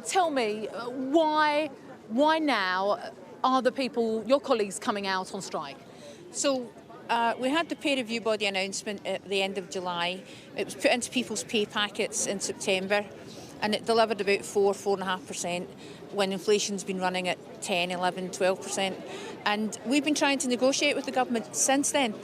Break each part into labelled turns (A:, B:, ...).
A: Tell me, why now are the people, your colleagues, coming out on strike?
B: So we had the pay review body announcement at the end of July. It was put into people's pay packets in September, and it delivered about 4–4.5%, when inflation's been running at 10, 11, 12%. And we've been trying to negotiate with the government since then.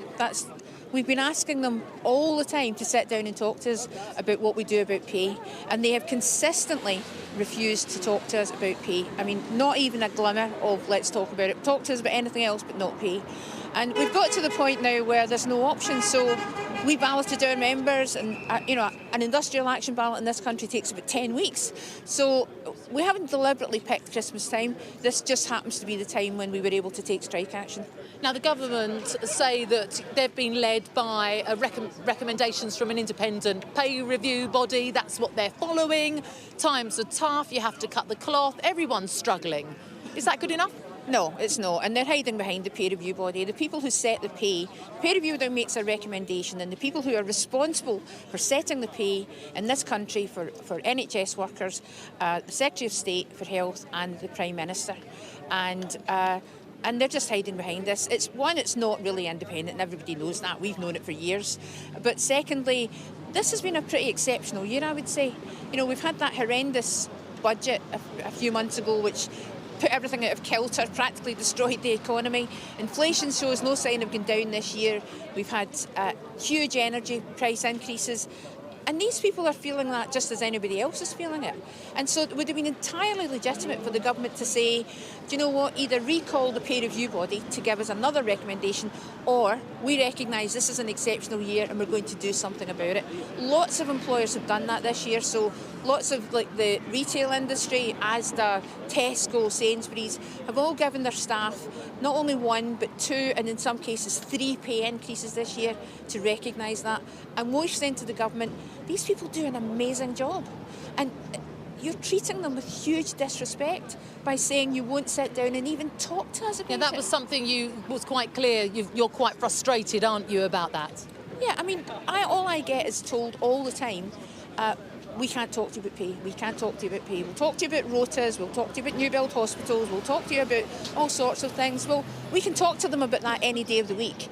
B: We've been asking them all the time to sit down and talk to us about what we do about pay, and they have consistently refused to talk to us about pay. I mean, not even a glimmer of let's talk about it. Talk to us about anything else but not pay. And we've got to the point now where there's no option. So we balloted our members, and an industrial action ballot in this country takes about 10 weeks. So we haven't deliberately picked Christmas time. This just happens to be the time when we were able to take strike action.
A: Now, the government say that they've been led by recommendations from an independent pay review body. That's what they're following. Times are tough. You have to cut the cloth. Everyone's struggling. Is that good enough?
B: No, it's not, and they're hiding behind the peer review body. The people who set the peer review then makes a recommendation, and the people who are responsible for setting the pay in this country for NHS workers, the Secretary of State for Health and the Prime Minister. And they're just hiding behind this. It's not really independent, and everybody knows that. We've known it for years. But secondly, this has been a pretty exceptional year, I would say. We've had that horrendous budget a few months ago, which put everything out of kilter, practically destroyed the economy. Inflation shows no sign of going down this year. We've had huge energy price increases. And these people are feeling that just as anybody else is feeling it. And so it would have been entirely legitimate for the government to say, do you know what, either recall the peer review body to give us another recommendation, or we recognise this is an exceptional year and we're going to do something about it. Lots of employers have done that this year, so lots of the retail industry, Asda, Tesco, Sainsbury's, have all given their staff not only one but two, and in some cases 3 pay increases this year to recognise that. And we've said to the government, these people do an amazing job, and you're treating them with huge disrespect by saying you won't sit down and even talk to us about it.
A: Yeah, that was something was quite clear. You're quite frustrated, aren't you, about that?
B: Yeah, I mean, all I get is told all the time, we can't talk to you about pay, we can't talk to you about pay. We'll talk to you about rotas, we'll talk to you about new build hospitals, we'll talk to you about all sorts of things. Well, we can talk to them about that any day of the week.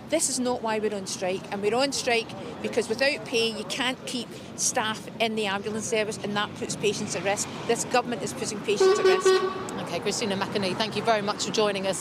B: This is not why we're on strike, and we're on strike because without pay you can't keep staff in the ambulance service, and that puts patients at risk. This government is putting patients at risk.
A: OK, Christina McAnee, thank you very much for joining us.